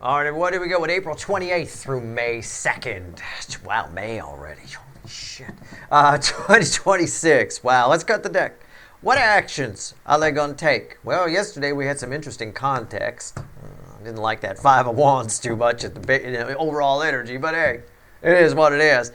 All right, what do we go with April 28th through May 2nd? Wow, May already. Holy shit. 2026. Wow, let's cut the deck. What actions are they going to take? Well, yesterday we had some interesting context. I didn't like that Five of Wands too much at the overall energy, but hey, it is what it is.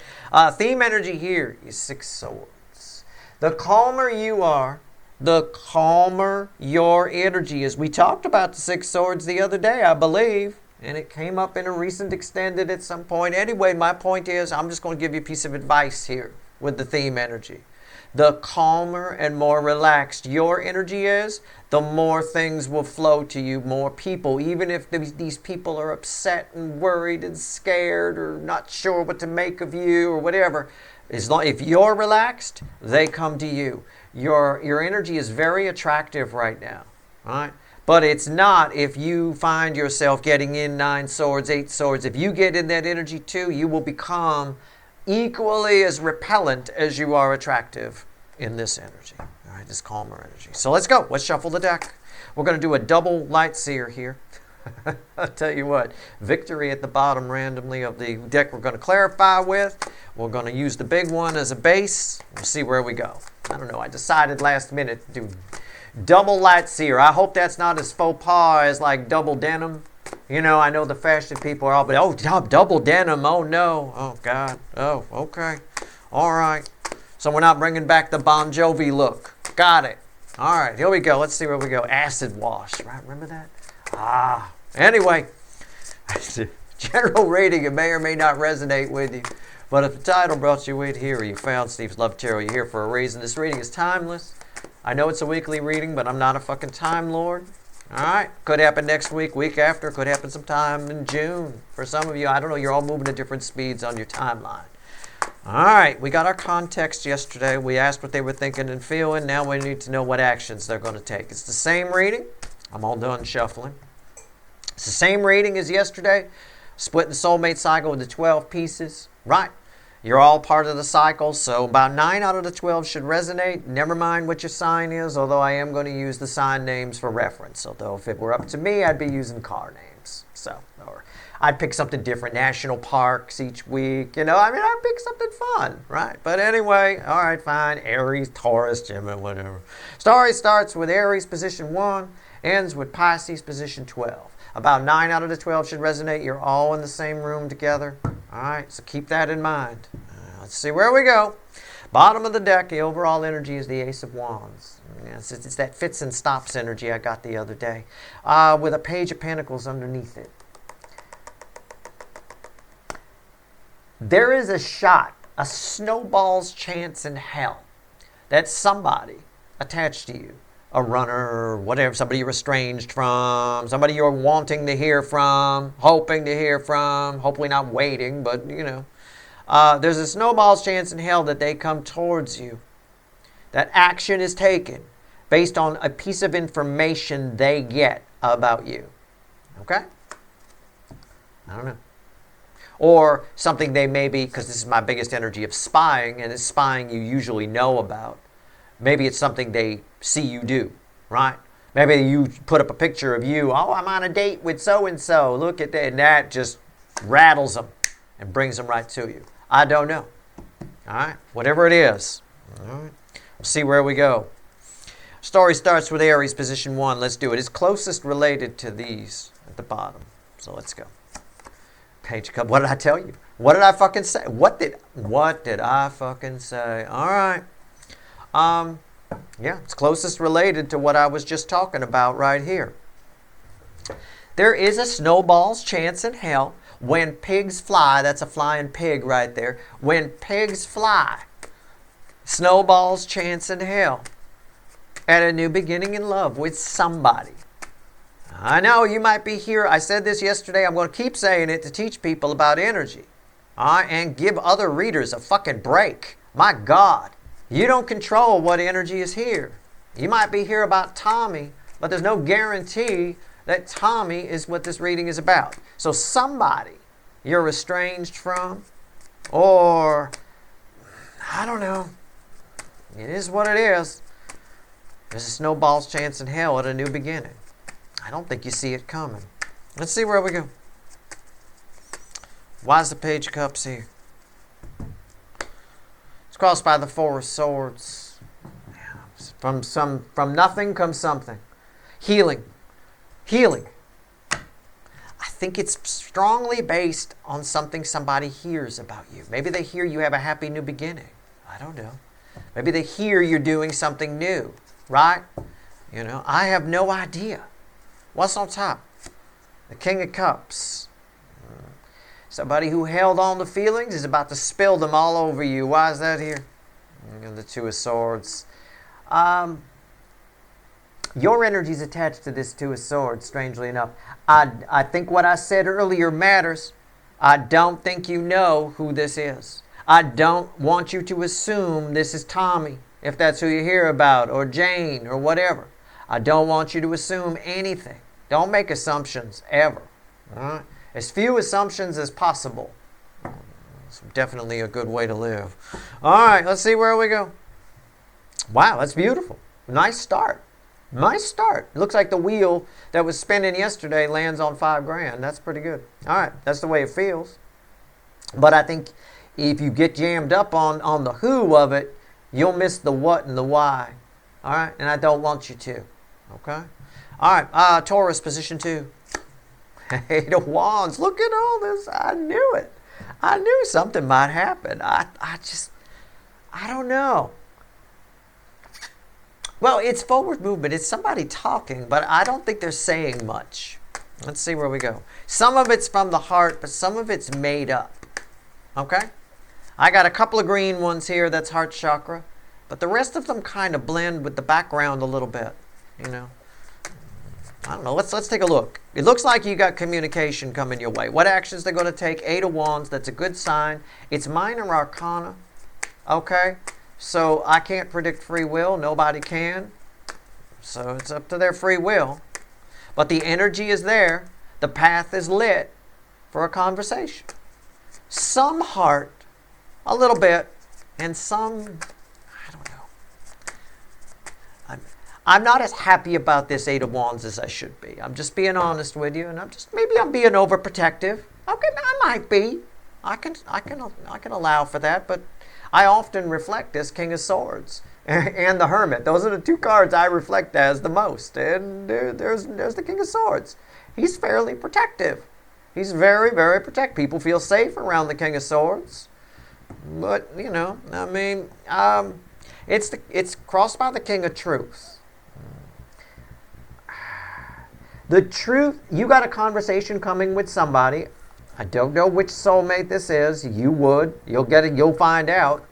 Theme energy here is Six Swords. The calmer you are, the calmer your energy is. We talked about the Six Swords the other day, I believe, and it came up in a recent extended at some point. Anyway, my point is, I'm just going to give you a piece of advice here with the theme energy. The calmer and more relaxed your energy is, the more things will flow to you, more people. Even if these people are upset and worried and scared or not sure what to make of you or whatever, if you're relaxed, they come to you. Your energy is very attractive right now, right? But it's not if you find yourself getting in Nine Swords, Eight Swords. If you get in that energy too, you will become equally as repellent as you are attractive in this energy, all right, this calmer energy. So let's go. Let's shuffle the deck. We're going to do a double light seer here. I'll tell you what, victory at the bottom randomly of the deck we're going to clarify with. We're going to use the big one as a base. We'll see where we go. I don't know. I decided last minute to do double light seer. I hope that's not as faux pas as like double denim. You know, I know the fashion people are all, but oh, double denim. Oh, no. Oh, God. Oh, okay. All right. So we're not bringing back the Bon Jovi look. Got it. All right. Here we go. Let's see where we go. Acid wash. Right? Remember that? Anyway. General rating, it may or may not resonate with you. But if the title brought you in here, or you found Steve's Love Tarot, you're here for a reason. This reading is timeless. I know it's a weekly reading, but I'm not a fucking Time Lord. All right. Could happen next week, week after. Could happen sometime in June. For some of you, I don't know, you're all moving at different speeds on your timeline. All right. We got our context yesterday. We asked what they were thinking and feeling. Now we need to know what actions they're going to take. It's the same reading. I'm all done shuffling. It's the same reading as yesterday. Splitting the soulmate cycle into 12 pieces. Right. You're all part of the cycle, so about 9 out of the 12 should resonate. Never mind what your sign is, although I am going to use the sign names for reference. Although if it were up to me, I'd be using car names. So, or I'd pick something different, national parks each week. You know, I mean, I'd pick something fun, right? But anyway, all right, fine. Aries, Taurus, Gemini, whatever. Story starts with Aries, position 1, ends with Pisces, position 12. About 9 out of the 12 should resonate. You're all in the same room together. All right, so keep that in mind. Let's see where we go. Bottom of the deck, the overall energy is the Ace of Wands. Yes, it's that fits and stops energy I got the other day, with a Page of Pentacles underneath it. There is a shot, a snowball's chance in hell that somebody attached to you, a runner, whatever, somebody you're estranged from, somebody you're wanting to hear from, hoping to hear from, hopefully not waiting, but, you know. There's a snowball's chance in hell that they come towards you. That action is taken based on a piece of information they get about you. Okay? I don't know. Or something they may be, because this is my biggest energy of spying, and it's spying you usually know about. Maybe it's something they see you do, right? Maybe you put up a picture of you. Oh, I'm on a date with so-and-so. Look at that. And that just rattles them and brings them right to you. I don't know. All right? Whatever it is. All right? We'll see where we go. Story starts with Aries, position 1. Let's do it. It's closest related to these at the bottom. So let's go. Page a couple. What did I tell you? What did I fucking say? What did I fucking say? All right. Yeah, it's closest related to what I was just talking about right here. There is a snowball's chance in hell when pigs fly. That's a flying pig right there. When pigs fly, snowball's chance in hell at a new beginning in love with somebody. I know you might be here. I said this yesterday. I'm going to keep saying it to teach people about energy. And give other readers a fucking break. My God. You don't control what energy is here. You might be here about Tommy, but there's no guarantee that Tommy is what this reading is about. So somebody you're estranged from, or, I don't know, it is what it is. There's a snowball's chance in hell at a new beginning. I don't think you see it coming. Let's see where we go. Why is the Page of Cups here? It's crossed by the Four of Swords. From nothing comes something. Healing. Healing. I think it's strongly based on something somebody hears about you. Maybe they hear you have a happy new beginning. I don't know. Maybe they hear you're doing something new, right? You know, I have no idea. What's on top? The King of Cups. Somebody who held on to feelings is about to spill them all over you. Why is that here? The Two of Swords. Your energy is attached to this Two of Swords, strangely enough. I think what I said earlier matters. I don't think you know who this is. I don't want you to assume this is Tommy, if that's who you hear about, or Jane, or whatever. I don't want you to assume anything. Don't make assumptions, ever. All right? As few assumptions as possible. It's definitely a good way to live. All right, let's see where we go. Wow, that's beautiful. Nice start. Nice start. It looks like the wheel that was spinning yesterday lands on $5,000. That's pretty good. All right, that's the way it feels. But I think if you get jammed up on the who of it, you'll miss the what and the why. All right, and I don't want you to. Okay? All right, Taurus, position 2. Eight of Wands. Look at all this. I knew it. I knew something might happen. I don't know. Well, it's forward movement. It's somebody talking, but I don't think they're saying much. Let's see where we go. Some of it's from the heart, but some of it's made up. Okay? I got a couple of green ones here. That's heart chakra. But the rest of them kind of blend with the background a little bit. You know? I don't know. Let's take a look. It looks like you got communication coming your way. What actions they're going to take? Eight of Wands. That's a good sign. It's minor arcana. Okay? So I can't predict free will. Nobody can. So it's up to their free will. But the energy is there. The path is lit for a conversation. Some heart, a little bit, and some, I don't know. I'm not as happy about this Eight of Wands as I should be. I'm just being honest with you, and maybe I'm being overprotective. Okay, I might be. I can allow for that, but I often reflect as King of Swords and the Hermit. Those are the two cards I reflect as the most. And there's the King of Swords. He's fairly protective. He's very, very protective. People feel safe around the King of Swords. But, you know, I mean, it's crossed by the King of Truth. The truth, you got a conversation coming with somebody. I don't know which soulmate this is. You'll get it, you'll find out.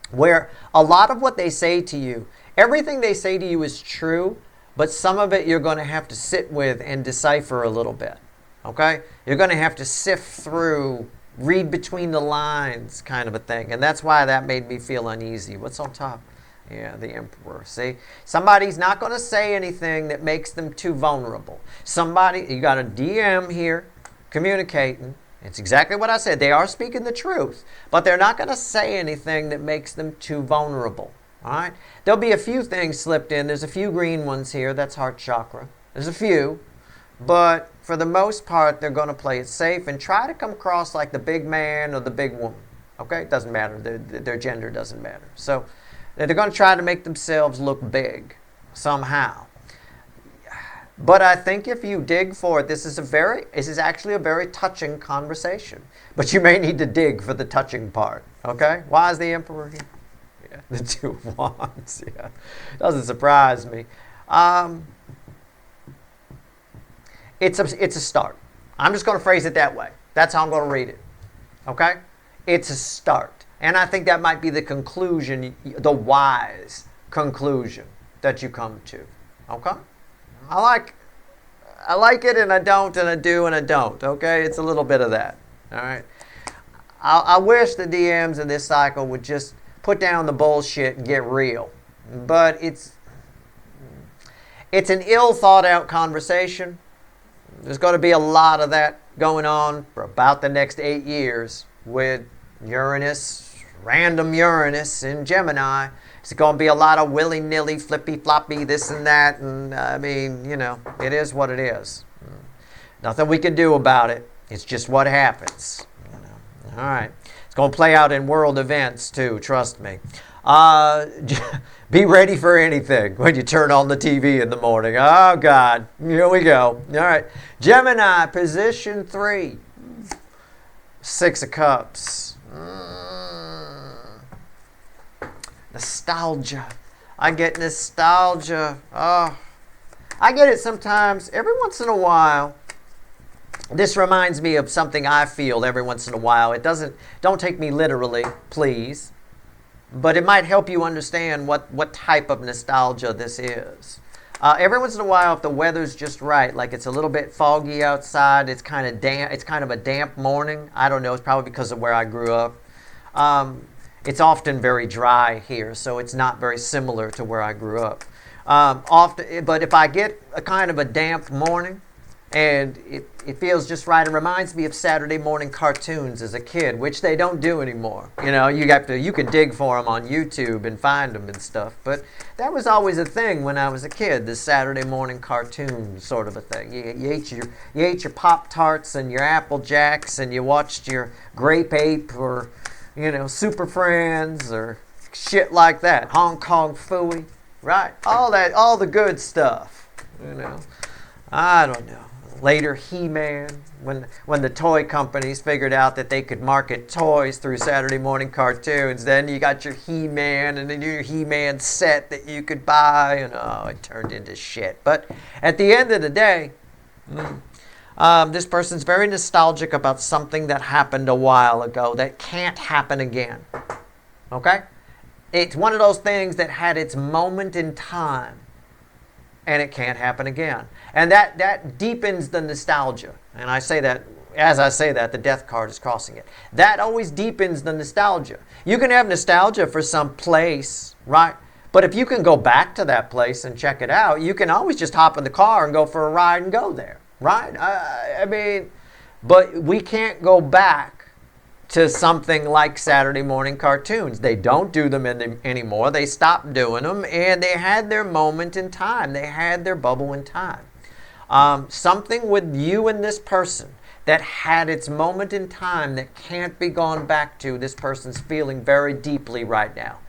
Where a lot of what they say to you, everything they say to you is true, but some of it you're going to have to sit with and decipher a little bit. Okay? You're going to have to sift through, read between the lines kind of a thing. And that's why that made me feel uneasy. What's on top? Yeah, the Emperor. See? Somebody's not going to say anything that makes them too vulnerable. You got a DM here communicating. It's exactly what I said. They are speaking the truth, but they're not going to say anything that makes them too vulnerable. All right? There'll be a few things slipped in. There's a few green ones here. That's heart chakra. There's a few. But for the most part, they're going to play it safe and try to come across like the big man or the big woman. Okay? It doesn't matter. Their gender doesn't matter. So they're going to try to make themselves look big somehow. But I think if you dig for it, this is actually a very touching conversation. But you may need to dig for the touching part. Okay? Why is the Emperor here? Yeah, the Two of Wands. Yeah. Doesn't surprise me. It's a start. I'm just going to phrase it that way. That's how I'm going to read it. Okay? It's a start. And I think that might be the conclusion, the wise conclusion that you come to. Okay? I like it, and I don't, and I do, and I don't. Okay? It's a little bit of that. All right? I wish the DMs in this cycle would just put down the bullshit and get real. But it's an ill thought out conversation. There's going to be a lot of that going on for about the next 8 years with random Uranus in Gemini. It's going to be a lot of willy-nilly, flippy-floppy, this and that. And I mean, you know, it is what it is. Nothing we can do about it. It's just what happens. All right. It's going to play out in world events too, trust me. Be ready for anything when you turn on the TV in the morning. Oh, God. Here we go. All right. Gemini, position 3. 6 of Cups. Nostalgia. I get nostalgia. Oh, I get it sometimes. Every once in a while. This reminds me of something I feel every once in a while. Don't take me literally, please. But it might help you understand what type of nostalgia this is. Every once in a while, if the weather's just right, like it's a little bit foggy outside, it's kind of damp. It's kind of a damp morning. I don't know. It's probably because of where I grew up. It's often very dry here, so it's not very similar to where I grew up. But if I get a kind of a damp morning, and it feels just right. It reminds me of Saturday morning cartoons as a kid, which they don't do anymore. You know, you can dig for them on YouTube and find them and stuff. But that was always a thing when I was a kid. This Saturday morning cartoon sort of a thing. You ate your Pop-Tarts and your Apple Jacks, and you watched your Grape Ape or Super Friends or shit like that. Hong Kong Phooey, right? All the good stuff. I don't know. Later, He-Man, when the toy companies figured out that they could market toys through Saturday morning cartoons, then you got your He-Man and then your He-Man set that you could buy, and it turned into shit. But at the end of the day, this person's very nostalgic about something that happened a while ago that can't happen again. Okay? It's one of those things that had its moment in time, and it can't happen again. And that deepens the nostalgia. And I say that, as I say that, the death card is crossing it. That always deepens the nostalgia. You can have nostalgia for some place, right? But if you can go back to that place and check it out, you can always just hop in the car and go for a ride and go there, right? But we can't go back to something like Saturday morning cartoons. They don't do them anymore. They stopped doing them, and they had their moment in time. They had their bubble in time. Something with you and this person that had its moment in time that can't be gone back to. This person's feeling very deeply right now.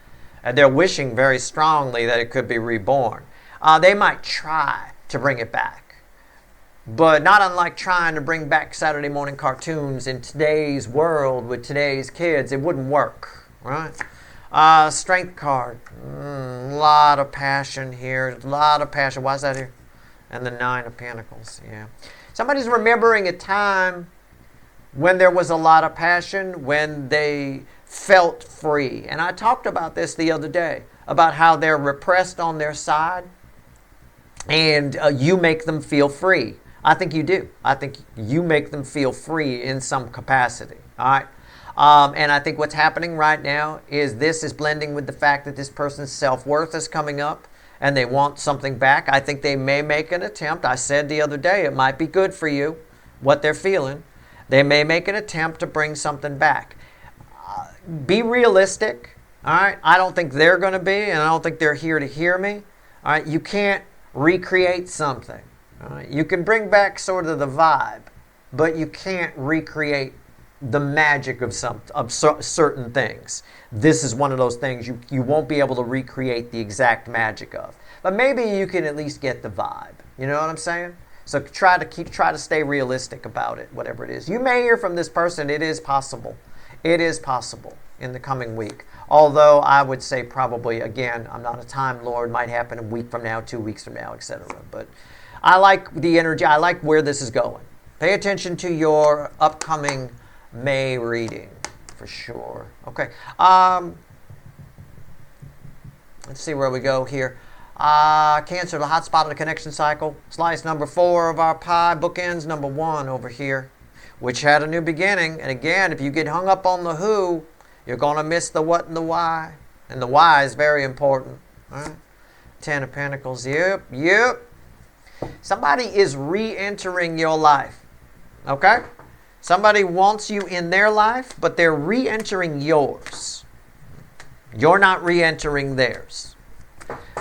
And they're wishing very strongly that it could be reborn. They might try to bring it back. But not unlike trying to bring back Saturday morning cartoons in today's world with today's kids, it wouldn't work, right? Strength card. A lot of passion here. A lot of passion. Why is that here? And the 9 of Pentacles, yeah. Somebody's remembering a time when there was a lot of passion, when they felt free. And I talked about this the other day, about how they're repressed on their side, and you make them feel free. I think you do. I think you make them feel free in some capacity. All right. And I think what's happening right now is this is blending with the fact that this person's self-worth is coming up and they want something back. I think they may make an attempt. I said the other day it might be good for you, what they're feeling. They may make an attempt to bring something back. Be realistic. All right. I don't think they're going to be, and I don't think they're here to hear me. All right. You can't recreate something. You can bring back sort of the vibe, but you can't recreate the magic of certain things. This is one of those things you won't be able to recreate the exact magic of. But maybe you can at least get the vibe. You know what I'm saying? So try to stay realistic about it, whatever it is. You may hear from this person. It is possible. It is possible in the coming week. Although I would say probably, again, I'm not a time lord. Might happen a week from now, 2 weeks from now, etc. But I like the energy. I like where this is going. Pay attention to your upcoming May reading, for sure. Okay. Let's see where we go here. Cancer, the hot spot of the connection cycle. Slice number 4 of our pie. Bookends number 1 over here, which had a new beginning. And again, if you get hung up on the who, you're going to miss the what and the why. And the why is very important. All right. 10 of Pentacles. Yep. Somebody is re-entering your life, okay? Somebody wants you in their life, but they're re-entering yours. You're not re-entering theirs,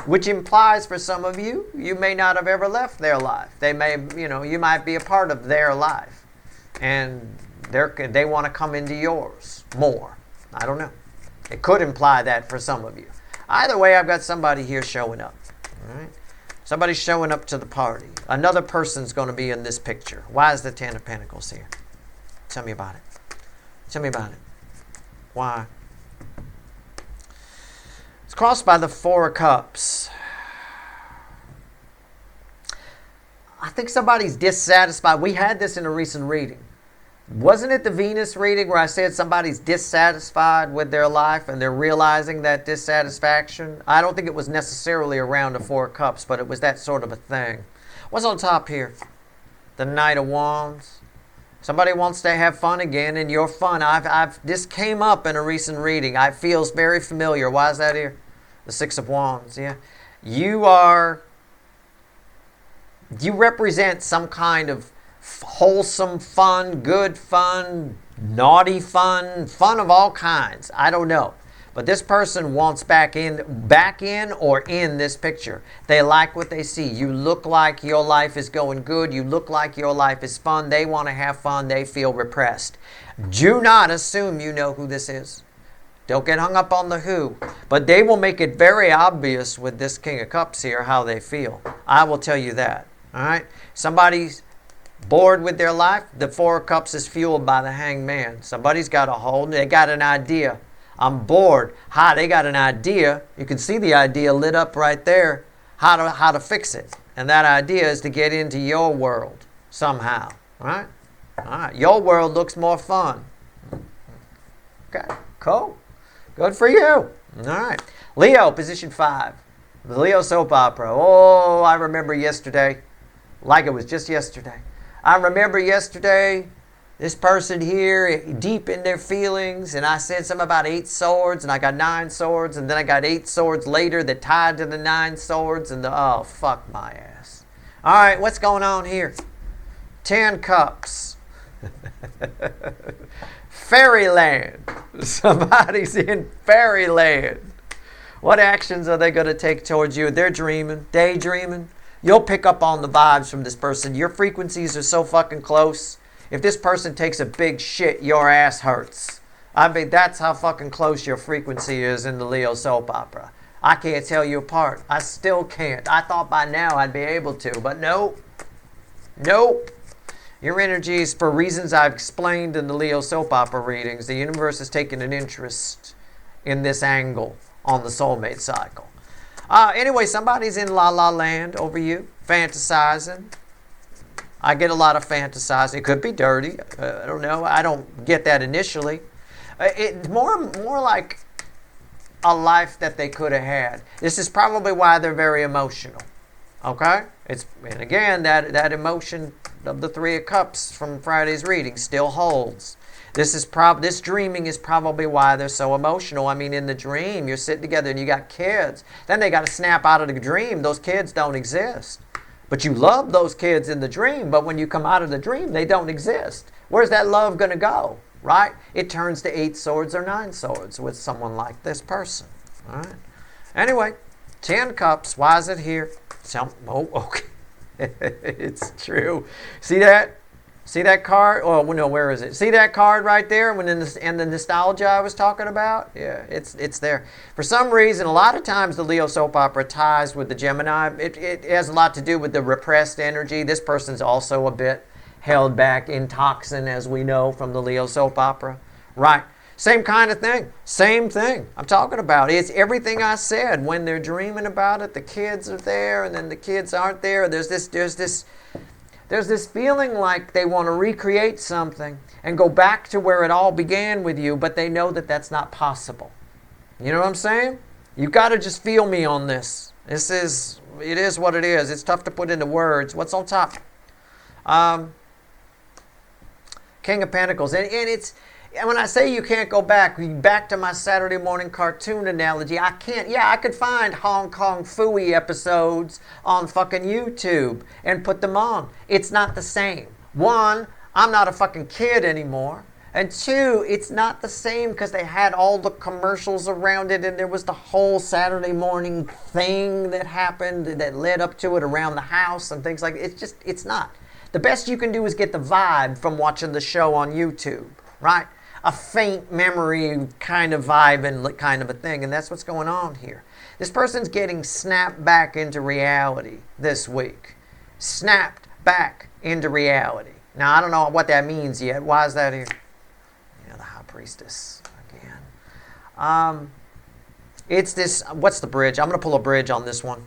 which implies for some of you, you may not have ever left their life. They may, you might be a part of their life. and they want to come into yours more. I don't know. It could imply that for some of you. Either way, I've got somebody here showing up. All right? Somebody's showing up to the party. Another person's going to be in this picture. Why is the Ten of Pentacles here? Tell me about it. Tell me about it. Why? It's crossed by the Four of Cups. I think somebody's dissatisfied. We had this in a recent reading. Wasn't it the Venus reading where I said somebody's dissatisfied with their life and they're realizing that dissatisfaction? I don't think it was necessarily around the Four of Cups, but it was that sort of a thing. What's on top here? The Knight of Wands. Somebody wants to have fun again, and your fun. This came up in a recent reading. It feels very familiar. Why is that here? The Six of Wands. Yeah, you represent some kind of wholesome fun, good fun, naughty fun, fun of all kinds. I don't know. But this person wants back in or in this picture. They like what they see. You look like your life is going good. You look like your life is fun. They want to have fun. They feel repressed. Do not assume you know who this is. Don't get hung up on the who. But they will make it very obvious with this King of Cups here how they feel. I will tell you that. All right? Somebody's bored with their life. The Four of Cups is fueled by the Hanged Man. Somebody's got a hold. They got an idea. I'm bored. They got an idea. You can see the idea lit up right there. How to fix it. And that idea is to get into your world somehow. All right? All right. Your world looks more fun. Okay. Cool. Good for you. All right. Leo, position 5. The Leo soap opera. Oh, I remember yesterday. Like it was just yesterday. I remember yesterday, this person here, deep in their feelings, and I said something about 8 swords, and I got 9 swords, and then I got 8 swords later that tied to the 9 swords, and oh, fuck my ass. All right, what's going on here? 10 cups. Fairyland. Somebody's in fairyland. What actions are they going to take towards you? They're dreaming, daydreaming. You'll pick up on the vibes from this person. Your frequencies are so fucking close. If this person takes a big shit, your ass hurts. I mean, that's how fucking close your frequency is in the Leo soap opera. I can't tell you apart. I still can't. I thought by now I'd be able to, but nope. Nope. Your energies, for reasons I've explained in the Leo soap opera readings, the universe has taken an interest in this angle on the soulmate cycle. Anyway, somebody's in la la land over you, fantasizing. I get a lot of fantasizing. It could be dirty. I don't know. I don't get that initially. It's more like a life that they could have had. This is probably why they're very emotional. Okay? And again, that emotion of the Three of Cups from Friday's reading still holds. This dreaming is probably why they're so emotional. I mean, in the dream, you're sitting together and you got kids. Then they got to snap out of the dream. Those kids don't exist. But you love those kids in the dream, but when you come out of the dream, they don't exist. Where's that love going to go, right? It turns to 8 swords or 9 swords with someone like this person, all right? Anyway, 10 cups. Why is it here? Okay. It's true. See that? See that card? Oh, no, where is it? See that card right there and the nostalgia I was talking about? Yeah, it's there. For some reason, a lot of times the Leo soap opera ties with the Gemini. It has a lot to do with the repressed energy. This person's also a bit held back in toxin, as we know from the Leo soap opera. Right. Same kind of thing. Same thing I'm talking about. It's everything I said. When they're dreaming about it, the kids are there, and then the kids aren't there. There's this feeling like they want to recreate something and go back to where it all began with you, but they know that that's not possible. You know what I'm saying? You've got to just feel me on this. It is what it is. It's tough to put into words. What's on top? King of Pentacles. And when I say you can't go back to my Saturday morning cartoon analogy, I can't. Yeah, I could find Hong Kong Phooey episodes on fucking YouTube and put them on. It's not the same. 1, I'm not a fucking kid anymore. And 2, it's not the same because they had all the commercials around it and there was the whole Saturday morning thing that happened that led up to it around the house and things like that. It's not. The best you can do is get the vibe from watching the show on YouTube, right? A faint memory kind of vibe and kind of a thing, and that's what's going on here. This person's getting snapped back into reality this week. Snapped back into reality. Now, I don't know what that means yet. Why is that here? Yeah, the High Priestess again. It's this, what's the bridge? I'm going to pull a bridge on this one.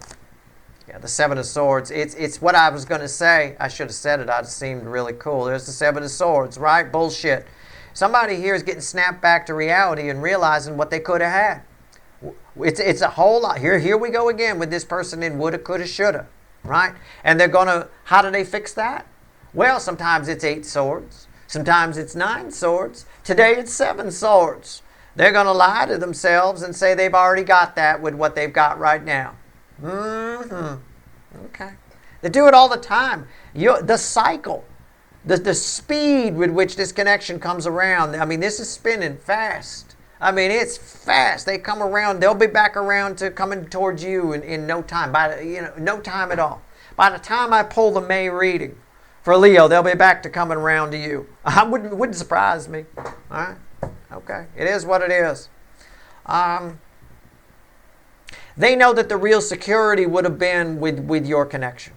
Yeah, the Seven of Swords. It's what I was going to say. I should have said it. It seemed really cool. There's the Seven of Swords, right? Bullshit. Somebody here is getting snapped back to reality and realizing what they could have had. It's a whole lot. Here we go again with this person in woulda, coulda, shoulda, right? And they're going to, how do they fix that? Well, sometimes it's 8 swords. Sometimes it's 9 swords. Today it's 7 swords. They're going to lie to themselves and say they've already got that with what they've got right now. Okay. They do it all the time. The cycle, the speed with which this connection comes around. I mean, this is spinning fast. I mean, it's fast. They come around. They'll be back around to coming towards you in no time. No time at all. By the time I pull the May reading for Leo, they'll be back to coming around to you. Wouldn't surprise me. All right. Okay. It is what it is. They know that the real security would have been with your connection.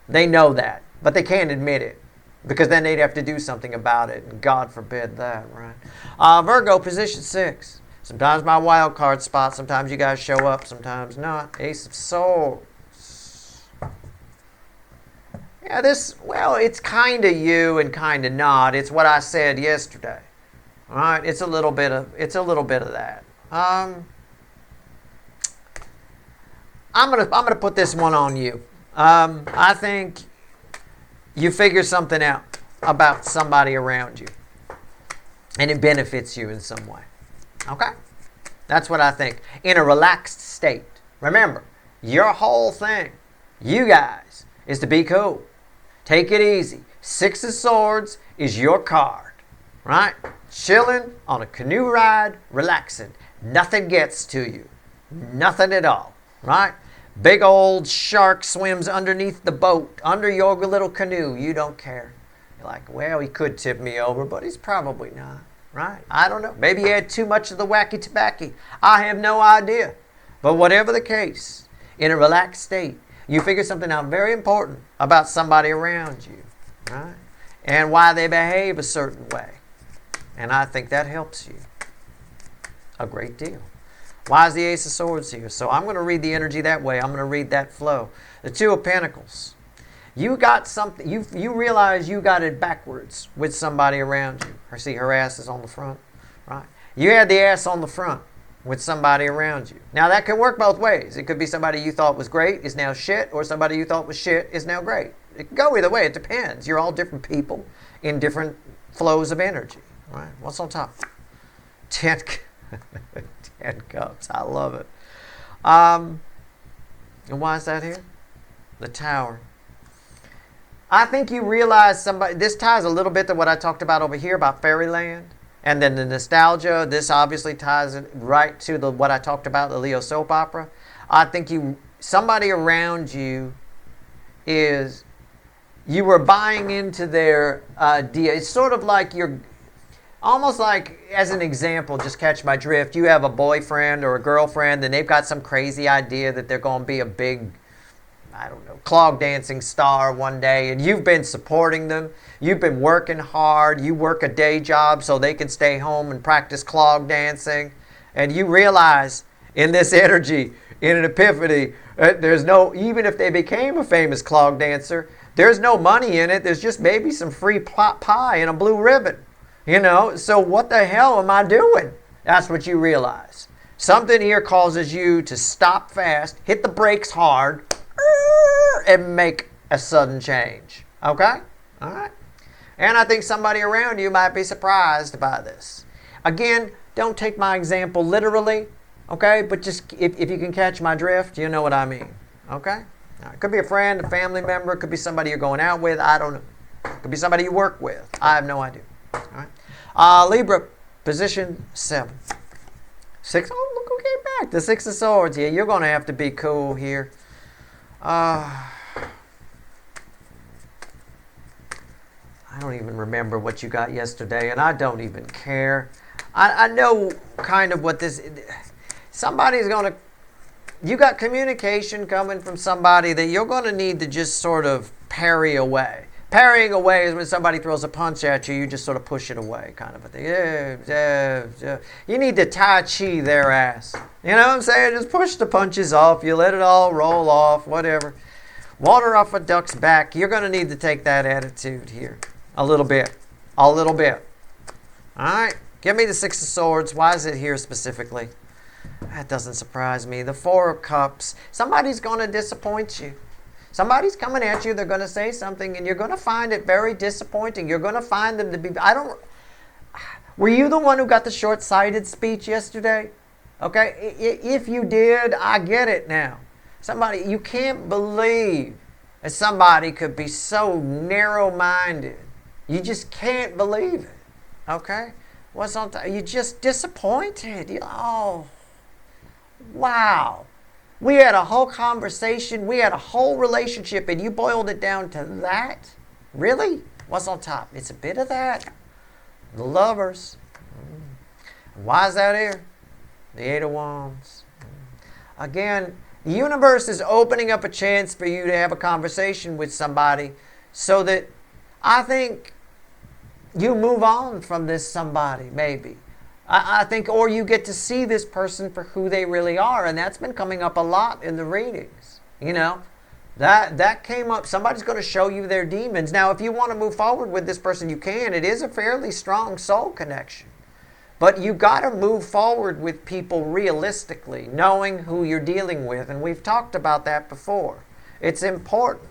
They know that, but they can't admit it because then they'd have to do something about it, and God forbid that, right? Virgo, position 6. Sometimes my wild card spot. Sometimes you guys show up. Sometimes not. Ace of Swords. Yeah, it's kind of you and kind of not. It's what I said yesterday. All right, it's a little bit of that. I'm gonna put this one on you. I think you figure something out about somebody around you, and it benefits you in some way. Okay, that's what I think. In a relaxed state. Remember, your whole thing, you guys, is to be cool. Take it easy. 6 of Swords is your card, right? Chilling on a canoe ride, relaxing. Nothing gets to you. Nothing at all, right? Big old shark swims underneath the boat, under your little canoe. You don't care. You're like, well, he could tip me over, but he's probably not, right? I don't know. Maybe he had too much of the wacky tobacco. I have no idea. But whatever the case, in a relaxed state, you figure something out very important about somebody around you, right? And why they behave a certain way. And I think that helps you a great deal. Why is the Ace of Swords here? So I'm going to read the energy that way. I'm going to read that flow. The Two of Pentacles. You got something. You realize you got it backwards with somebody around you. See, her ass is on the front, right? You had the ass on the front with somebody around you. Now that can work both ways. It could be somebody you thought was great is now shit, or somebody you thought was shit is now great. It can go either way. It depends. You're all different people in different flows of energy. Right? What's on top? 10 cups. I love it. And why is that here? The Tower. I think you realize this ties a little bit to what I talked about over here about fairyland. And then the nostalgia. This obviously ties it right to what I talked about, the Leo soap opera. I think somebody around you you were buying into their idea. It's sort of like almost like, as an example, just catch my drift, you have a boyfriend or a girlfriend and they've got some crazy idea that they're going to be a big, I don't know, clog dancing star one day, and you've been supporting them. You've been working hard. You work a day job so they can stay home and practice clog dancing. And you realize in this energy, in an epiphany, even if they became a famous clog dancer, there's no money in it. There's just maybe some free pie and a blue ribbon. So what the hell am I doing? That's what you realize. Something here causes you to stop fast, hit the brakes hard, and make a sudden change. Okay? All right? And I think somebody around you might be surprised by this. Again, don't take my example literally, okay? But just if you can catch my drift, you know what I mean. Okay? It could be a friend, a family member. It could be somebody you're going out with. I don't know. It could be somebody you work with. I have no idea. All right. Libra, position 7. 6. Oh, look who came back. The 6 of Swords. Yeah, you're going to have to be cool here. don't even remember what you got yesterday, and I don't even care. I know kind of what this... Somebody's going to... You got communication coming from somebody that you're going to need to just sort of parry away. Parrying away is when somebody throws a punch at you, you just sort of push it away, kind of a thing. You need to Tai Chi their ass. You know what I'm saying? Just push the punches off. You let it all roll off, whatever. Water off a duck's back. You're going to need to take that attitude here. A little bit. A little bit. All right. Give me the Six of Swords. Why is it here specifically? That doesn't surprise me. The Four of Cups. Somebody's going to disappoint you. Somebody's coming at you. They're going to say something, and you're going to find it very disappointing. You're going to find them to be... Were you the one who got the short-sighted speech yesterday? Okay? If you did, I get it now. Somebody... You can't believe that somebody could be so narrow-minded. You just can't believe it. Okay? What's on top? You're just disappointed. Oh... Wow. We had a whole conversation. We had a whole relationship, and you boiled it down to that? Really? What's on top? It's a bit of that. The Lovers. Why is that here? The Eight of Wands. Again, the universe is opening up a chance for you to have a conversation with somebody so that I think you move on from this somebody, maybe. I think, or you get to see this person for who they really are, and that's been coming up a lot in the readings. You know, that came up. Somebody's going to show you their demons. Now, if you want to move forward with this person, you can. It is a fairly strong soul connection. But you got to move forward with people realistically, knowing who you're dealing with, and we've talked about that before. It's important.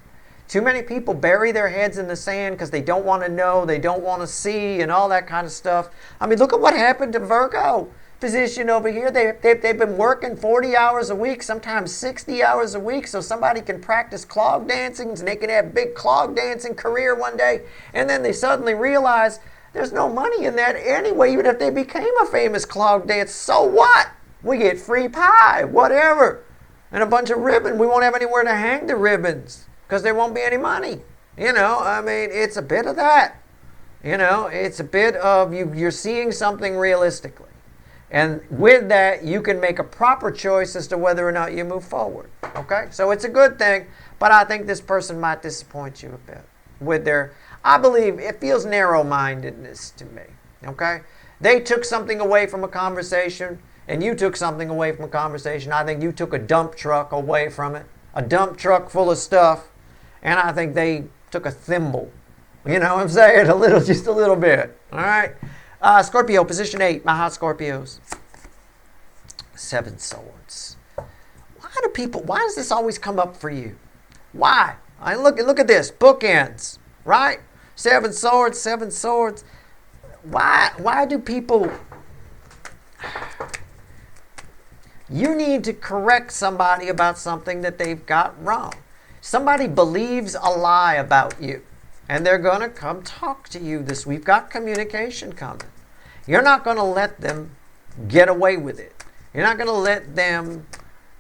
Too many people bury their heads in the sand because they don't want to know, they don't want to see, and all that kind of stuff. I mean, look at what happened to Virgo position over here. They've been working 40 hours a week, sometimes 60 hours a week, so somebody can practice clog dancing, and they can have a big clog dancing career one day, and then they suddenly realize there's no money in that anyway, even if they became a famous clog dancer. So what? We get free pie, whatever, and a bunch of ribbon. We won't have anywhere to hang the ribbons, because there won't be any money. You know, I mean, it's a bit of that. You know, it's a bit of you're seeing something realistically. And with that, you can make a proper choice as to whether or not you move forward. Okay? So it's a good thing, but I think this person might disappoint you a bit with their, I believe, it feels narrow-mindedness to me. Okay? They took something away from a conversation, and you took something away from a conversation. I think you took a dump truck away from it. A dump truck full of stuff. And I think they took a thimble. You know what I'm saying? Just a little bit. All right? Scorpio, position 8. My hot Scorpios. Seven Swords. Why does this always come up for you? Why? Look at this. Bookends. Right? Seven Swords, Seven Swords. Why do people... You need to correct somebody about something that they've got wrong. Somebody believes a lie about you, and they're going to come talk to you. We've got communication coming. You're not going to let them get away with it. You're not going to let them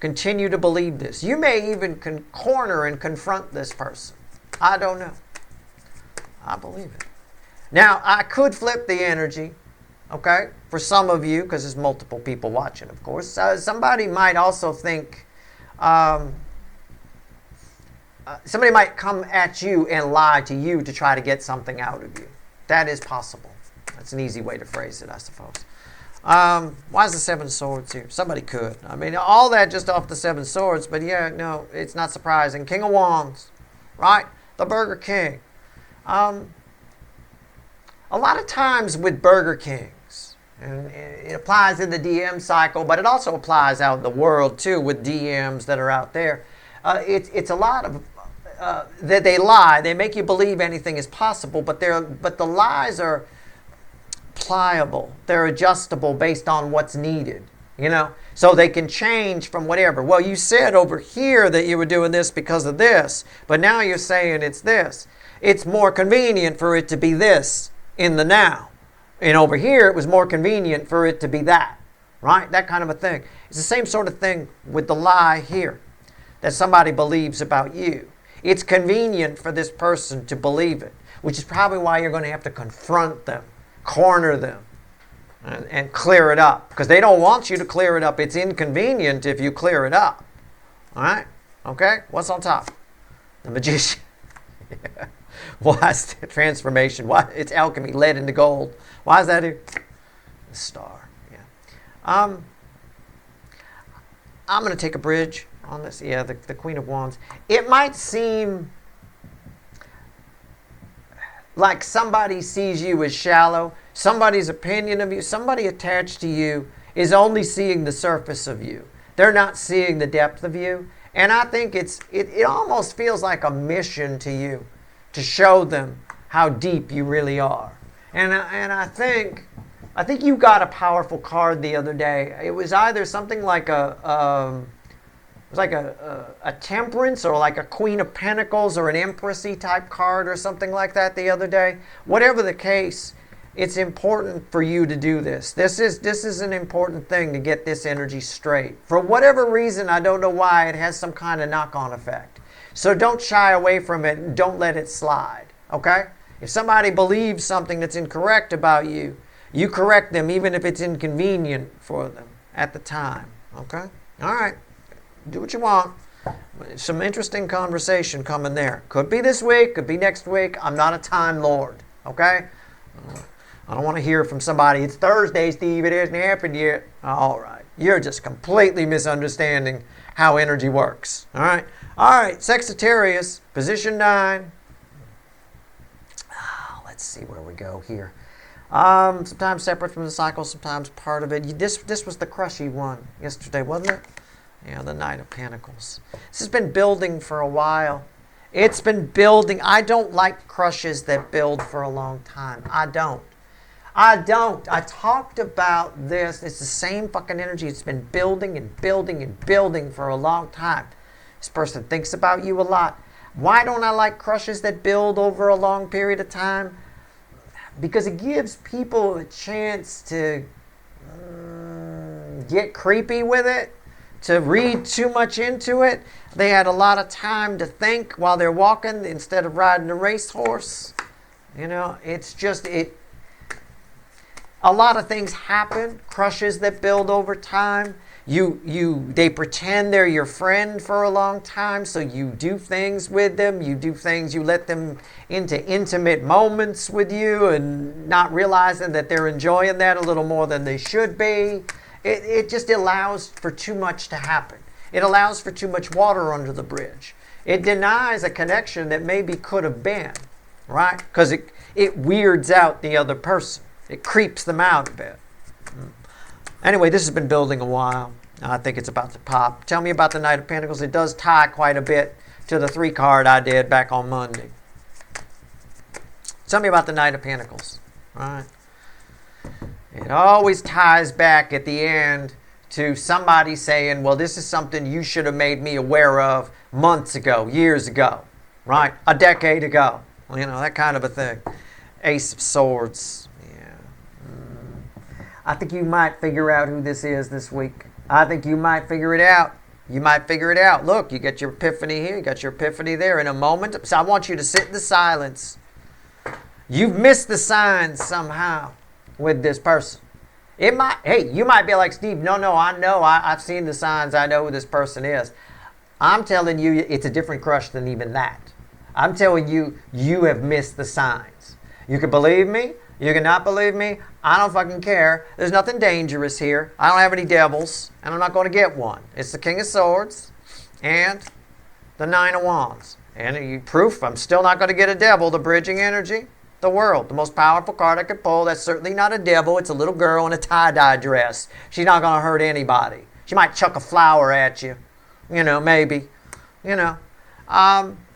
continue to believe this. You may even corner and confront this person. I don't know. I believe it. Now, I could flip the energy, okay, for some of you, because there's multiple people watching, of course. Somebody might also think... somebody might come at you and lie to you to try to get something out of you. That is possible. That's an easy way to phrase it, I suppose. Why is the Seven Swords here? Somebody could. I mean, all that just off the Seven Swords, but yeah, no, it's not surprising. King of Wands, right? The Burger King. A lot of times with Burger Kings, and it applies in the DM cycle, but it also applies out in the world too with DMs that are out there. It's a lot of that they lie. They make you believe anything is possible, but the lies are pliable. They're adjustable based on what's needed. You know, so they can change from whatever. Well, you said over here that you were doing this because of this, but now you're saying it's this. It's more convenient for it to be this in the now, and over here it was more convenient for it to be that. Right? That kind of a thing. It's the same sort of thing with the lie here that somebody believes about you. It's convenient for this person to believe it, which is probably why you're going to have to confront them, corner them, and clear it up. Because they don't want you to clear it up. It's inconvenient if you clear it up. All right? Okay? What's on top? The Magician. Yeah. Why is the transformation? Why? It's alchemy, lead into gold. Why is that here? The star. Yeah. I'm going to take a bridge on this. Yeah, the Queen of Wands. It might seem like somebody sees you as shallow. Somebody's opinion of you, somebody attached to you is only seeing the surface of you. They're not seeing the depth of you. And I think it almost feels like a mission to you to show them how deep you really are. And I think you got a powerful card the other day. It was either something like a Temperance or like a Queen of Pentacles or an Empressy type card or something like that the other day. Whatever the case, it's important for you to do this. This is an important thing to get this energy straight. For whatever reason, I don't know why, it has some kind of knock-on effect. So don't shy away from it and don't let it slide, okay? If somebody believes something that's incorrect about you, you correct them even if it's inconvenient for them at the time, okay? All right. Do what you want. Some interesting conversation coming there. Could be this week, could be next week. I'm not a time lord, okay? I don't want to hear from somebody, it's Thursday, Steve, it hasn't happened yet. All right. You're just completely misunderstanding how energy works, all right? All right, Sagittarius, position 9. Let's see where we go here. Sometimes separate from the cycle, sometimes part of it. This was the crushy one yesterday, wasn't it? Yeah, the Knight of Pentacles. This has been building for a while. It's been building. I don't like crushes that build for a long time. I don't. I talked about this. It's the same fucking energy. It's been building and building and building for a long time. This person thinks about you a lot. Why don't I like crushes that build over a long period of time? Because it gives people a chance to get creepy with it, to read too much into it. They had a lot of time to think while they're walking instead of riding a racehorse. You know, it's just, a lot of things happen, crushes that build over time. They pretend they're your friend for a long time, so you do things with them. You do things, you let them into intimate moments with you and not realizing that they're enjoying that a little more than they should be. It just allows for too much to happen. It allows for too much water under the bridge. It denies a connection that maybe could have been, right? Because it weirds out the other person. It creeps them out a bit. Anyway, this has been building a while. I think it's about to pop. Tell me about the Knight of Pentacles. It does tie quite a bit to the 3 card I did back on Monday. Tell me about the Knight of Pentacles. All right. It always ties back at the end to somebody saying, well, this is something you should have made me aware of months ago, years ago, right? A decade ago. You know, that kind of a thing. Ace of Swords. I think you might figure out who this is this week. I think you might figure it out. You might figure it out. Look, you got your epiphany here. You got your epiphany there in a moment. So I want you to sit in the silence. You've missed the signs somehow with this person. You might be like, Steve, no, I know. I've seen the signs. I know who this person is. I'm telling you, it's a different crush than even that. I'm telling you, you have missed the signs. You can believe me. You cannot believe me. I don't fucking care. There's nothing dangerous here. I don't have any devils, and I'm not going to get one. It's the King of Swords and the 9 of Wands. And proof, I'm still not going to get a devil. The bridging energy, the World, the most powerful card I could pull. That's certainly not a devil. It's a little girl in a tie-dye dress. She's not going to hurt anybody. She might chuck a flower at you. You know, maybe. You know.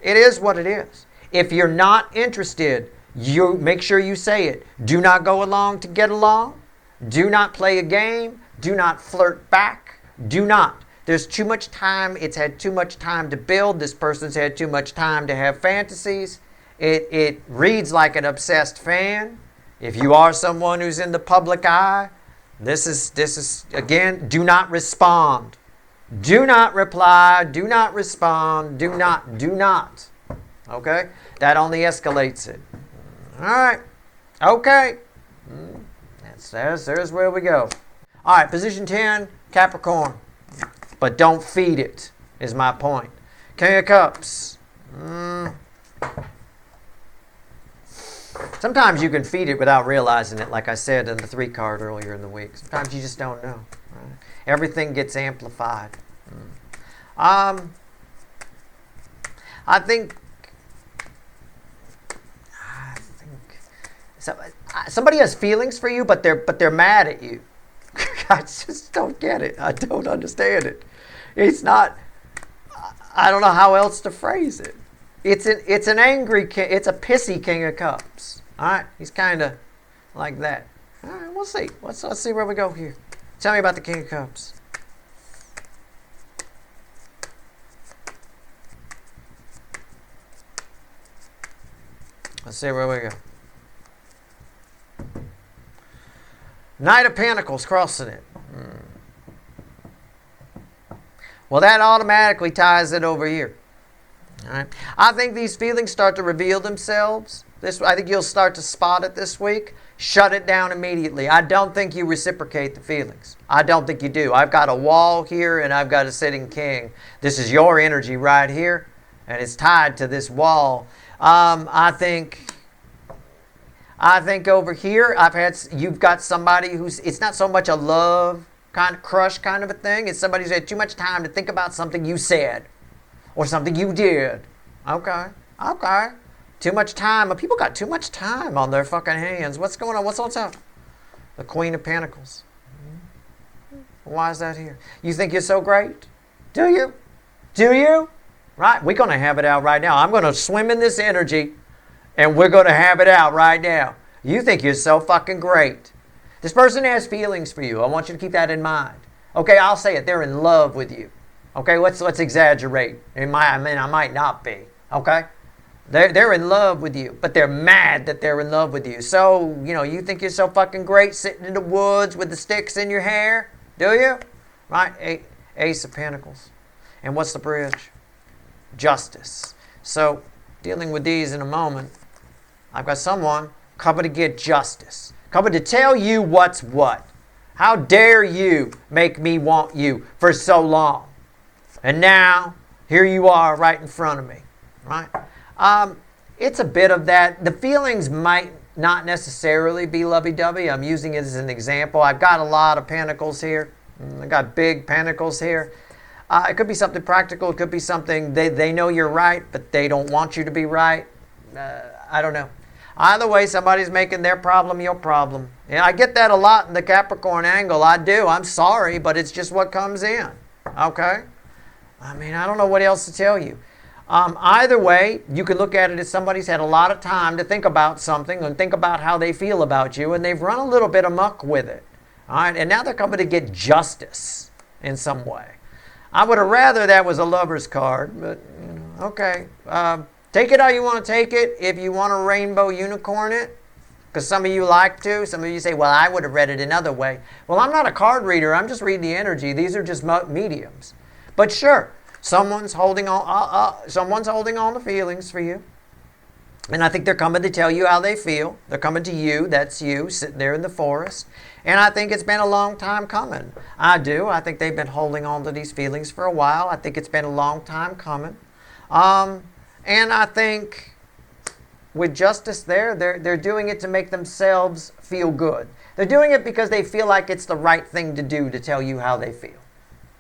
It is what it is. If you're not interested, you make sure you say it. Do not go along to get along. Do not play a game. Do not flirt back. Do not. There's too much time. It's had too much time to build. This person's had too much time to have fantasies. It reads like an obsessed fan. If you are someone who's in the public eye, this is again, do not respond. Do not reply. Do not respond. Do not. Okay? That only escalates it. All right. Okay. There's where we go. All right, position 10, Capricorn. But don't feed it, is my point. King of Cups. Sometimes you can feed it without realizing it, like I said in the 3 card earlier in the week. Sometimes you just don't know. Right? Everything gets amplified. I think somebody has feelings for you, but they're mad at you. I just don't get it. I don't understand it. It's not. I don't know how else to phrase it. It's an angry king. It's a pissy King of Cups. All right, he's kind of like that. All right, we'll see. Let's see where we go here. Tell me about the King of Cups. Let's see where we go. Knight of Pentacles crossing it. Well, that automatically ties it over here. All right. I think these feelings start to reveal themselves. I think you'll start to spot it this week. Shut it down immediately. I don't think you reciprocate the feelings. I don't think you do. I've got a wall here and I've got a sitting king. This is your energy right here, and it's tied to this wall. I think over here, you've got somebody it's not so much a love kind of crush kind of a thing. It's somebody who's had too much time to think about something you said or something you did. Okay. Too much time. People got too much time on their fucking hands. What's going on? What's up? The Queen of Pentacles. Why is that here? You think you're so great? Do you? Right? We're going to have it out right now. I'm going to swim in this energy, and we're going to have it out right now. You think you're so fucking great. This person has feelings for you. I want you to keep that in mind. Okay, I'll say it. They're in love with you. Okay, let's exaggerate. I might not be. Okay? They're in love with you, but they're mad that they're in love with you. So, you think you're so fucking great sitting in the woods with the sticks in your hair? Do you? Right? Ace of Pentacles. And what's the bridge? Justice. So, dealing with these in a moment, I've got someone coming to get justice. Coming to tell you what's what. How dare you make me want you for so long? And now, here you are right in front of me. Right? It's a bit of that. The feelings might not necessarily be lovey-dovey. I'm using it as an example. I've got a lot of pentacles here. I've got big pentacles here. It could be something practical. It could be something they know you're right, but they don't want you to be right. I don't know. Either way, somebody's making their problem your problem. And I get that a lot in the Capricorn angle. I do. I'm sorry, but it's just what comes in. Okay? I don't know what else to tell you. Either way, you could look at it as somebody's had a lot of time to think about something and think about how they feel about you, and they've run a little bit amok with it. All right? And now they're coming to get justice in some way. I would have rather that was a lover's card, but, okay. Take it how you want to take it. If you want to rainbow unicorn it, because some of you like to. Some of you say, well, I would have read it another way. Well, I'm not a card reader. I'm just reading the energy. These are just mediums. But sure, someone's holding on to feelings for you. And I think they're coming to tell you how they feel. They're coming to you. That's you sitting there in the forest. And I think it's been a long time coming. I do. I think they've been holding on to these feelings for a while. I think it's been a long time coming. And I think with justice they're doing it to make themselves feel good. They're doing it because they feel like it's the right thing to do to tell you how they feel.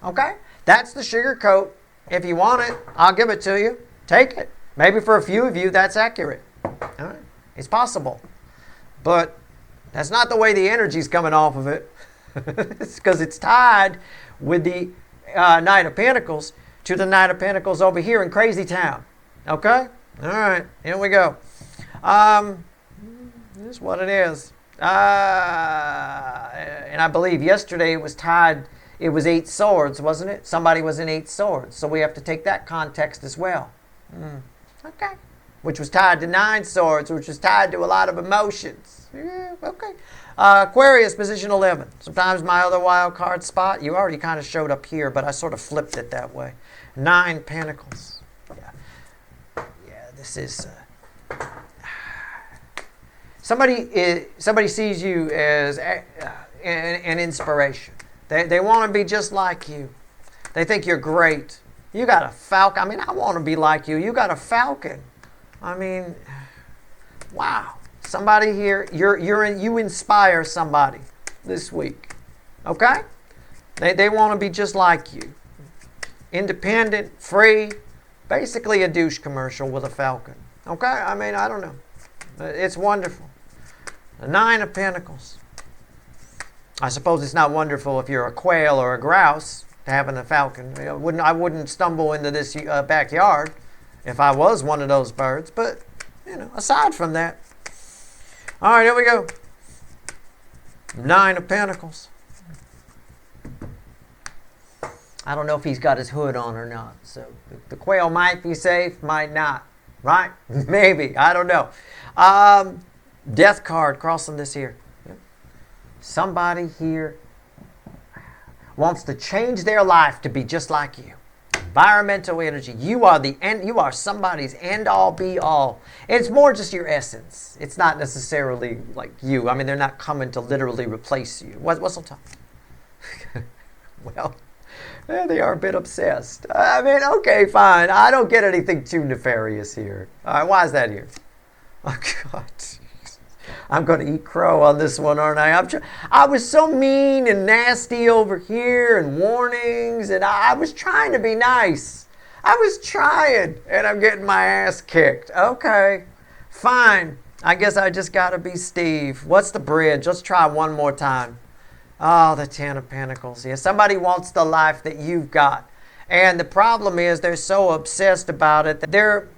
Okay? That's the sugar coat. If you want it, I'll give it to you. Take it. Maybe for a few of you, that's accurate. All right? It's possible. But that's not the way the energy's coming off of it. It's because it's tied with the Knight of Pentacles to the Knight of Pentacles over here in Crazy Town. Okay? All right. Here we go. This is what it is. And I believe yesterday it was tied. It was 8 swords, wasn't it? Somebody was in 8 swords. So we have to take that context as well. Okay. Which was tied to 9 swords, which was tied to a lot of emotions. Yeah, okay. Aquarius, position 11. Sometimes my other wild card spot, you already kind of showed up here, but I sort of flipped it that way. 9 Pentacles. Yeah. this is somebody sees you as an inspiration. They want to be just like you. They think you're great. You got a falcon. I mean, I want to be like you. You got a falcon. I mean, wow. Somebody here, you inspire somebody this week. Okay? They want to be just like you. Independent, free, basically a douche commercial with a falcon. Okay? I mean, I don't know. It's wonderful. The 9 of Pentacles. I suppose it's not wonderful if you're a quail or a grouse having a falcon. I wouldn't stumble into this backyard if I was one of those birds. But, aside from that. All right, here we go. 9 of Pentacles. I don't know if he's got his hood on or not. So the quail might be safe, might not. Right? Maybe. I don't know. Death card crossing this here. Somebody here wants to change their life to be just like you. Environmental energy. You are the end. You are somebody's end all be all. It's more just your essence. It's not necessarily like you. I mean, they're not coming to literally replace you. What's on top? Well, they are a bit obsessed. I mean, okay, fine. I don't get anything too nefarious here. All right, why is that here? Oh, God. I'm going to eat crow on this one, aren't I? I was so mean and nasty over here and warnings, and I was trying to be nice. I was trying, and I'm getting my ass kicked. Okay, fine. I guess I just got to be Steve. What's the bridge? Let's try one more time. Oh, the 10 of Pentacles. Yeah, somebody wants the life that you've got. And the problem is they're so obsessed about it that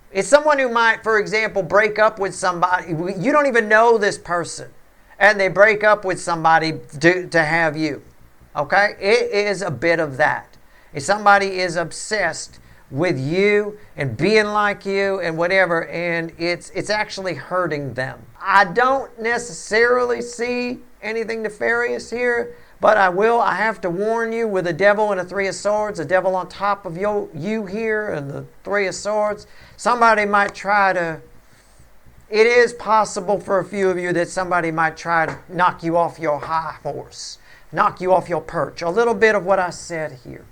it's someone who might, for example, break up with somebody. You don't even know this person. And they break up with somebody to have you. Okay? It is a bit of that. If somebody is obsessed with you and being like you and whatever, and it's actually hurting them. I don't necessarily see anything nefarious here, but I have to warn you with a devil and a 3 of swords, a devil on top of you here and the 3 of swords. Somebody might try to, it is possible for a few of you that somebody might try to knock you off your high horse, knock you off your perch. A little bit of what I said here,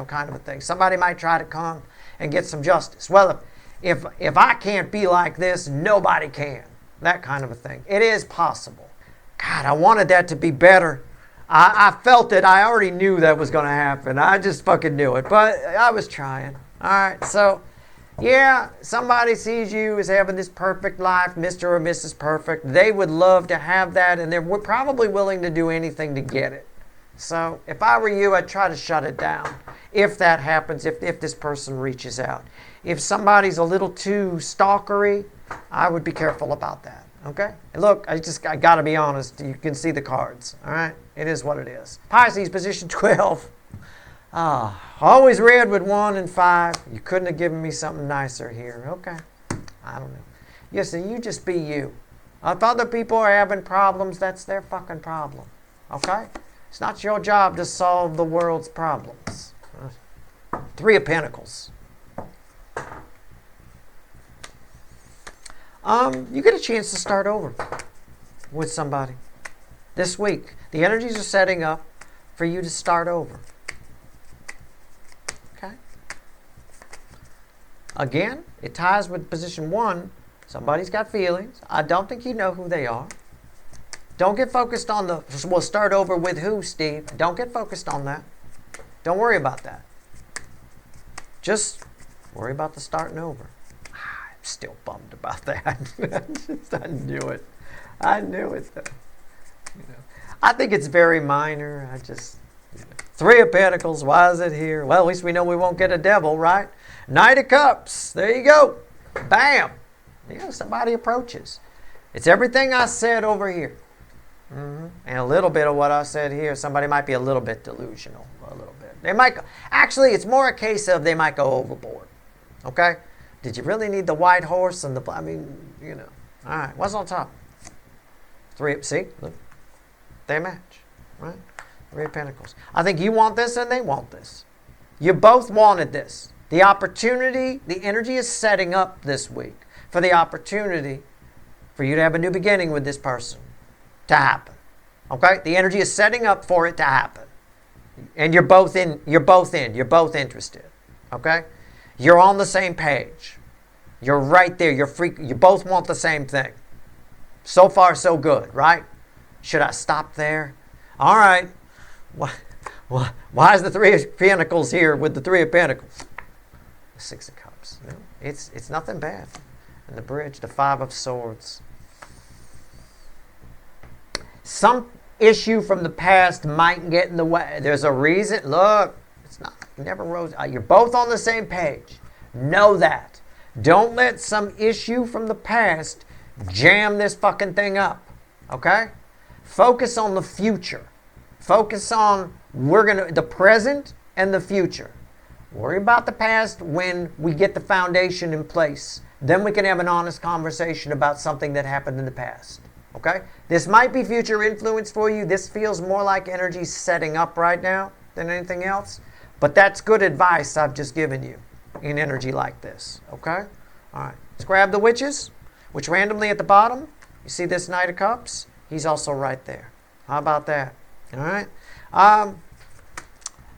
kind of a thing. Somebody might try to come and get some justice. Well, if I can't be like this, nobody can. That kind of a thing. It is possible. God, I wanted that to be better. I felt it. I already knew that was going to happen. I just fucking knew it. But I was trying. All right. So, yeah, somebody sees you as having this perfect life, Mr. or Mrs. Perfect. They would love to have that, and they're probably willing to do anything to get it. So, if I were you, I'd try to shut it down. If that happens, if this person reaches out. If somebody's a little too stalkery, I would be careful about that. Okay? And look, I got to be honest. You can see the cards. All right? It is what it is. Pisces, position 12. Always red with 1 and 5. You couldn't have given me something nicer here. Okay. I don't know. Listen, you just be you. If other people are having problems, that's their fucking problem. Okay? It's not your job to solve the world's problems. 3 of Pentacles. You get a chance to start over with somebody this week. The energies are setting up for you to start over. Okay? Again, it ties with position 1. Somebody's got feelings. I don't think you know who they are. Don't get focused on we'll start over with who, Steve. Don't get focused on that. Don't worry about that. Just worry about the starting over. Still bummed about that. I knew it. I knew it. I think it's very minor. 3 of Pentacles. Why is it here? Well, at least we know we won't get a devil, right? Knight of Cups. There you go. Bam. Somebody approaches. It's everything I said over here. And a little bit of what I said here. Somebody might be a little bit delusional. A little bit. They might. Actually, it's more a case of they might go overboard. Okay? Did you really need the white horse and All right, what's on top? 3, see? Look. They match, right? 3 of Pentacles. I think you want this and they want this. You both wanted this. The opportunity, the energy is setting up this week for the opportunity for you to have a new beginning with this person to happen. Okay? The energy is setting up for it to happen. And you're both interested. Okay? You're on the same page. You're right there. You both want the same thing. So far, so good, right? Should I stop there? All right. Why is the Three of Pentacles here with the Three of Pentacles? The Six of Cups. No, it's nothing bad. And the bridge, the Five of Swords. Some issue from the past might get in the way. There's a reason. Look, it's not never rose. You're both on the same page. Know that. Don't let some issue from the past jam this fucking thing up. Okay? Focus on the future. Focus on the present and the future. Worry about the past when we get the foundation in place. Then we can have an honest conversation about something that happened in the past. Okay? This might be future influence for you. This feels more like energy setting up right now than anything else. But that's good advice I've just given you in energy like this. Okay? All right. Let's grab the witches, which randomly at the bottom, you see this Knight of Cups? He's also right there. How about that? All right?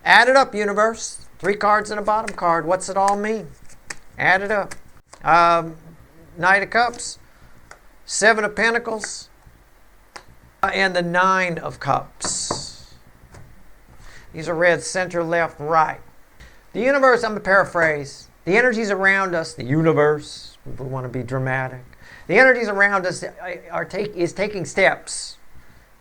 Add it up, universe. 3 cards and a bottom card. What's it all mean? Add it up. Knight of Cups, 7 of Pentacles, and the 9 of Cups. These are red, center, left, right. The universe, I'm going to paraphrase. The energies around us, the universe, if we want to be dramatic. The energies around us is taking steps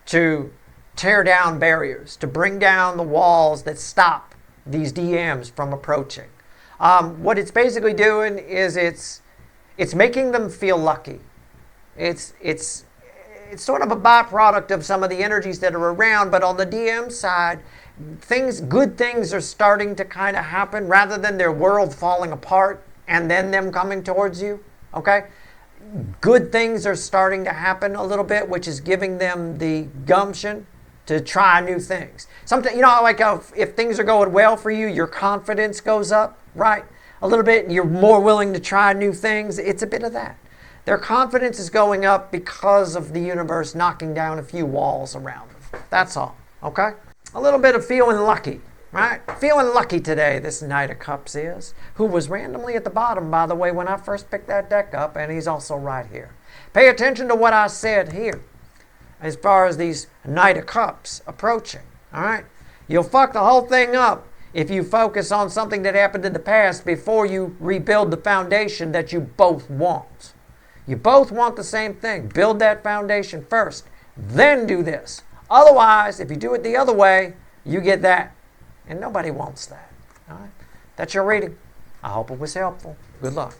to tear down barriers, to bring down the walls that stop these DMs from approaching. What it's basically doing is it's making them feel lucky. It's sort of a byproduct of some of the energies that are around, but on the DM side, good things are starting to kind of happen rather than their world falling apart and then them coming towards you. Okay? Good things are starting to happen a little bit, which is giving them the gumption to try new things. Sometimes, like if things are going well for you, your confidence goes up, right? A little bit, and you're more willing to try new things. It's a bit of that. Their confidence is going up because of the universe knocking down a few walls around them. That's all, okay? A little bit of feeling lucky, right? Feeling lucky today, this Knight of Cups is, who was randomly at the bottom, by the way, when I first picked that deck up, and he's also right here. Pay attention to what I said here as far as these Knight of Cups approaching, all right? You'll fuck the whole thing up if you focus on something that happened in the past before you rebuild the foundation that you both want. You both want the same thing. Build that foundation first, then do this. Otherwise, if you do it the other way, you get that. And nobody wants that. All right? That's your reading. I hope it was helpful. Good luck.